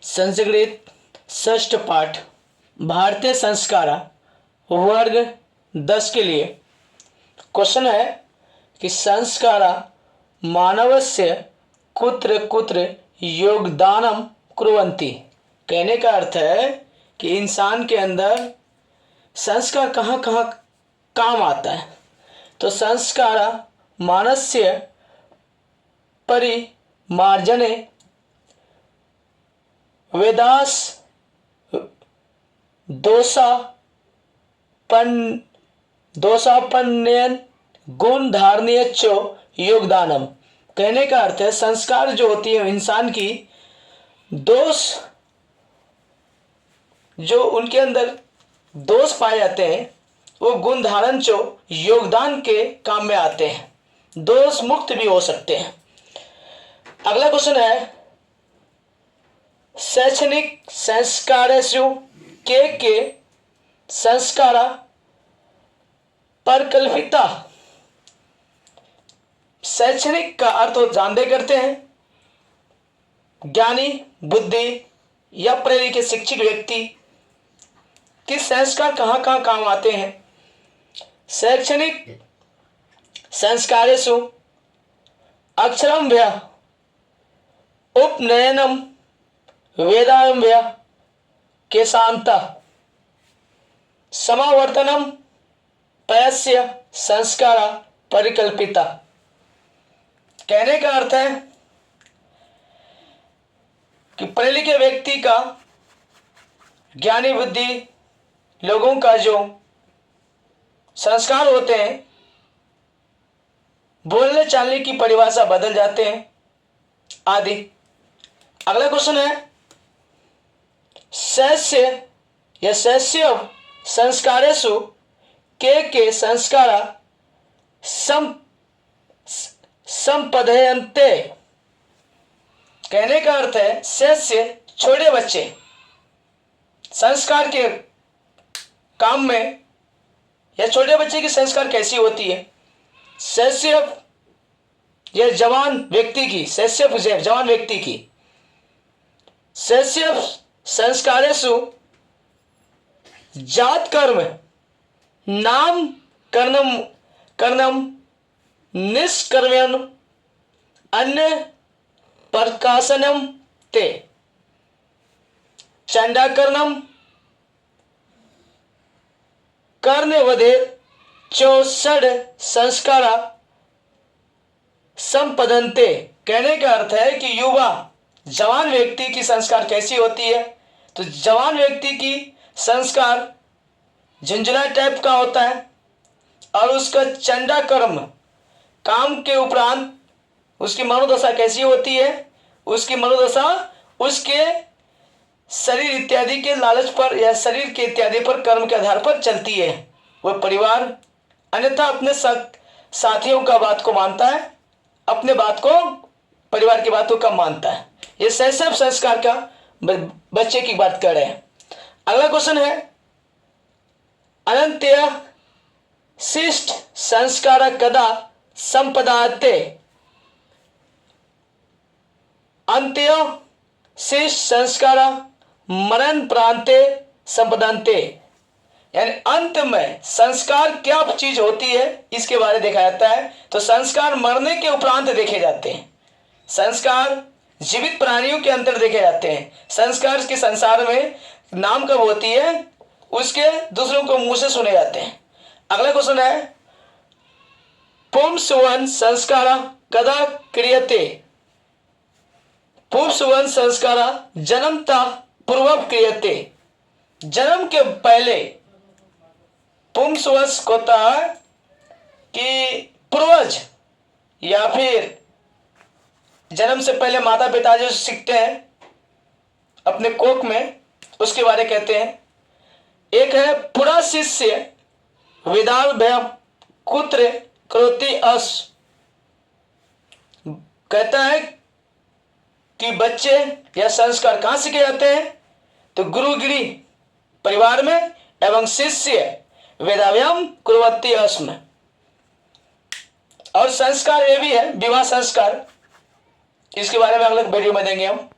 संस्कृत षष्ठ पाठ भारतीय संस्कार वर्ग 10 के लिए क्वेश्चन है कि संस्कार मानवस्य कुत्र कुत्र योगदानम कुर्वन्ति। कहने का अर्थ है कि इंसान के अंदर संस्कार कहाँ कहाँ काम आता है। तो संस्कार मानस्य परिमार्जने वेदास दोषापन्नयन गुण धारणीय चो योगदानम। कहने का अर्थ है संस्कार जो होती है इंसान की दोष, जो उनके अंदर दोष पाए जाते हैं वो गुण धारण जो योगदान के काम में आते हैं, दोष मुक्त भी हो सकते हैं। अगला क्वेश्चन है शैक्षणिक संस्कारेषु के संस्कार परिकल्पिता। शैक्षणिक का अर्थ वो जानते करते हैं, ज्ञानी बुद्धि या प्रेरित शिक्षित व्यक्ति के संस्कार कहाँ कहाँ काम आते हैं। शैक्षणिक संस्कारेषु अक्षरम व्या उपनयनम वेदायम व्या के शांता समावर्तनम पयस्य संस्कार परिकल्पिता। कहने का अर्थ है कि पढ़े लिखे व्यक्ति का, ज्ञानी बुद्धि लोगों का जो संस्कार होते हैं, बोलने चालने की परिभाषा बदल जाते हैं आदि। अगला क्वेश्चन है शैष्य या शैष्य संस्कारेषु के संस्कार संपदयन्ते। कहने का अर्थ है शैष्य छोटे बच्चे संस्कार के काम में, या छोटे बच्चे की संस्कार कैसी होती है। शैष्य या जवान व्यक्ति की, शैष्य जवान व्यक्ति की शैष्य संस्कारेषु जात कर्म नाम कर्णम निष्कर्मण अन्य प्रकाशनम ते चंडाकर्णम कर्णवधे चौषड संस्कार संपदन्ते। कहने का अर्थ है कि युवा जवान व्यक्ति की संस्कार कैसी होती है। तो जवान व्यक्ति की संस्कार झुंझुना टाइप का होता है और उसका चंडा कर्म काम के उपरांत उसकी मनोदशा कैसी होती है। उसकी मनोदशा उसके शरीर इत्यादि के लालच पर या शरीर के इत्यादि पर कर्म के आधार पर चलती है। वह परिवार अन्यथा अपने साथियों का बात को मानता है, अपने बात को परिवार की बात को कम मानता है। ये शैशव संस्कार का बच्चे की बात कर रहे हैं। अगला क्वेश्चन है अनंत्य शिष्ट संस्कार कदा संपदाते। अंत्य शिष्ट संस्कार मरण प्रांते संपदांते। यानी अंत में संस्कार क्या चीज होती है इसके बारे में देखा जाता है। तो संस्कार मरने के उपरांत देखे जाते हैं, संस्कार जीवित प्राणियों के अंदर देखे जाते हैं। संस्कार के संसार में नाम कब होती है उसके दूसरों को मुंह से सुने जाते हैं। अगला क्वेश्चन है पुंसवन संस्कार कदा क्रियते। पुंसवन संस्कार जन्मता पूर्व क्रियते। जन्म के पहले पुंसवश होता है कि पूर्वज या फिर जन्म से पहले माता पिता जो सीखते हैं अपने कोख में, उसके बारे कहते हैं। एक है पुरा शिष्य विदाल भय कुत्र करोति अस। कहता है कि बच्चे या संस्कार कहाँ सीखे जाते हैं। तो गुरुगिरी परिवार में एवं शिष्य वेदाव्याम कुर्वती अस्म। और संस्कार ये भी है विवाह संस्कार, इसके बारे में अगले वीडियो में देंगे हम।